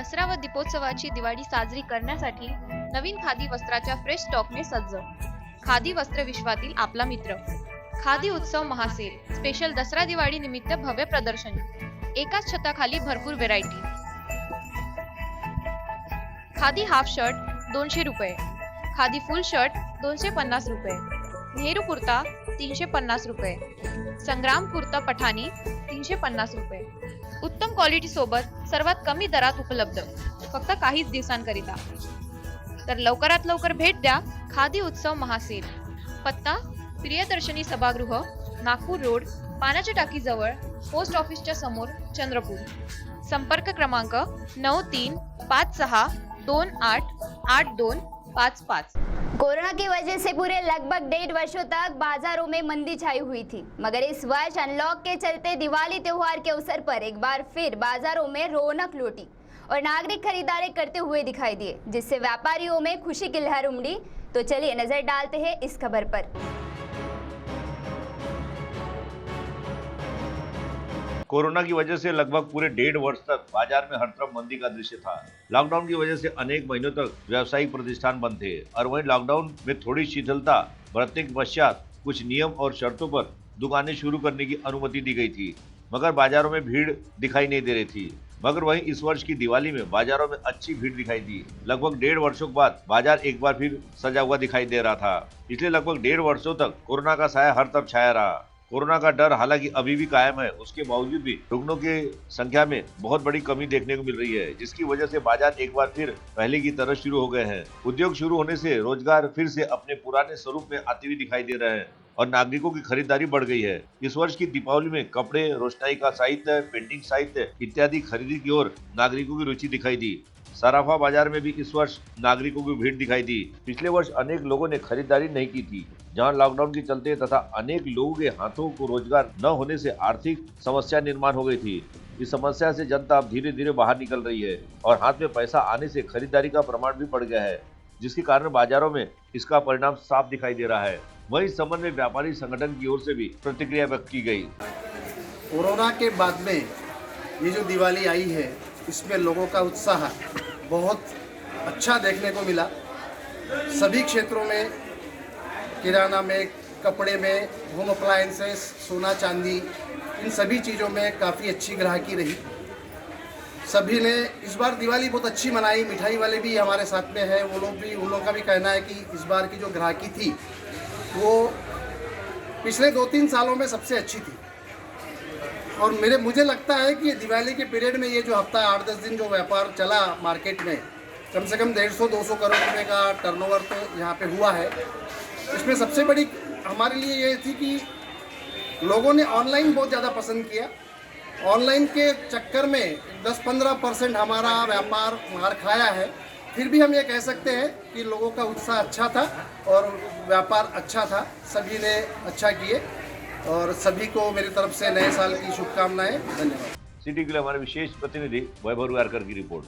दसरा व दीपोत्सवाची दिवाळी साजरी करण्यासाठी नवीन खादी वस्त्राच्या फ्रेश स्टॉकने सज्ज खादी वस्त्र विश्वातील आपला मित्र खादी उत्सव महासेल स्पेशल दसरा दिवाळी निमित्त भव्य प्रदर्शनी एकाच छताखाली भरपूर व्हेरायटी खादी हाफ शर्ट 200 रुपये खादी फुल शर्ट 250 रुपये नेहरू कुर्ता 350 रुपये संग्राम कुर्ता पठाणी 350 रुपये उत्तम क्वालिटी सोबत सर्वात कमी दरात उपलब्ध फक्त काहीच दिवसांकरिता तर लवकरात लवकर भेट द्या खादी उत्सव महासेल पत्ता प्रियदर्शनी सभागृह नागपूर रोड पाण्याच्या टाकी जवळ पोस्ट ऑफिसच्या समोर चंद्रपूर संपर्क क्रमांक 9356288255। कोरोना की वजह से पूरे लगभग 1.5 वर्षों तक बाजारों में मंदी छाई हुई थी, मगर इस वर्ष अनलॉक के चलते दिवाली त्योहार के अवसर पर एक बार फिर बाजारों में रौनक लौटी और नागरिक खरीदारी करते हुए दिखाई दिए, जिससे व्यापारियों में खुशी की लहर उमड़ी। तो चलिए नजर डालते हैं इस खबर पर। कोरोना की वजह से लगभग पूरे 1.5 वर्ष तक बाजार में हर तरफ मंदी का दृश्य था। लॉकडाउन की वजह से अनेक महीनों तक व्यावसायिक प्रतिष्ठान बंद थे और वहीं लॉकडाउन में थोड़ी शिथिलता बरतने के पश्चात कुछ नियम और शर्तों पर दुकानें शुरू करने की अनुमति दी गई थी, मगर बाजारों में भीड़ दिखाई नहीं दे रही थी। मगर वहीं इस वर्ष की दिवाली में बाजारों में अच्छी भीड़ दिखाई दी। लगभग 1.5 वर्षों के बाद बाजार एक बार फिर सजा हुआ दिखाई दे रहा था। पिछले लगभग 1.5 वर्षों तक कोरोना का साया हर तरफ छाया रहा। कोरोना का डर हालांकि अभी भी कायम है, उसके बावजूद भी रुग्णों की संख्या में बहुत बड़ी कमी देखने को मिल रही है, जिसकी वजह से बाजार एक बार फिर पहले की तरह शुरू हो गए हैं। उद्योग शुरू होने से रोजगार फिर से अपने पुराने स्वरूप में आते हुए दिखाई दे रहे हैं और नागरिकों की खरीदारी बढ़ गई है। इस वर्ष की दीपावली में कपड़े, रोशनाई का साहित्य, पेंटिंग साहित्य इत्यादि खरीदी की ओर नागरिकों की रुचि दिखाई दी। सराफा बाजार में भी इस वर्ष नागरिकों की भीड़ दिखाई दी। पिछले वर्ष अनेक लोगों ने खरीदारी नहीं की थी, जहां लॉकडाउन के चलते तथा अनेक लोगों के हाथों को रोजगार न होने से आर्थिक समस्या निर्माण हो गई थी। इस समस्या से जनता अब धीरे धीरे बाहर निकल रही है और हाथ में पैसा आने से खरीदारी का प्रमाण भी बढ़ गया है, जिसके कारण बाजारों में इसका परिणाम साफ दिखाई दे रहा है। वहीं इस संबंध में व्यापारी संगठन की ओर से भी प्रतिक्रिया व्यक्त की गई। कोरोना के बाद में ये जो दिवाली आई है, इसमें लोगों का उत्साह बहुत अच्छा देखने को मिला। सभी क्षेत्रों में, किराना में, कपड़े में, होम अप्लायंसेस, सोना चांदी, इन सभी चीज़ों में काफ़ी अच्छी ग्राहकी रही। सभी ने इस बार दिवाली बहुत अच्छी मनाई। मिठाई वाले भी हमारे साथ में हैं, उन लोगों का भी कहना है कि इस बार की जो ग्राहकी थी वो पिछले 2-3 सालों में सबसे अच्छी थी। और मुझे लगता है कि दिवाली के पीरियड में ये जो हफ्ता 8-10 दिन जो व्यापार चला मार्केट में, कम से कम 150-200 करोड़ रुपए का टर्नओवर तो यहाँ पे हुआ है। इसमें सबसे बड़ी हमारे लिए ये थी कि लोगों ने ऑनलाइन बहुत ज़्यादा पसंद किया। ऑनलाइन के चक्कर में 10-15% हमारा व्यापार मार खाया है। फिर भी हम ये कह सकते हैं कि लोगों का उत्साह अच्छा था और व्यापार अच्छा था। सभी ने अच्छा किए और सभी को मेरी तरफ से नए साल की शुभकामनाएं। धन्यवाद। सिटी के लिए हमारे विशेष प्रतिनिधि वैभव रुगारकर की रिपोर्ट।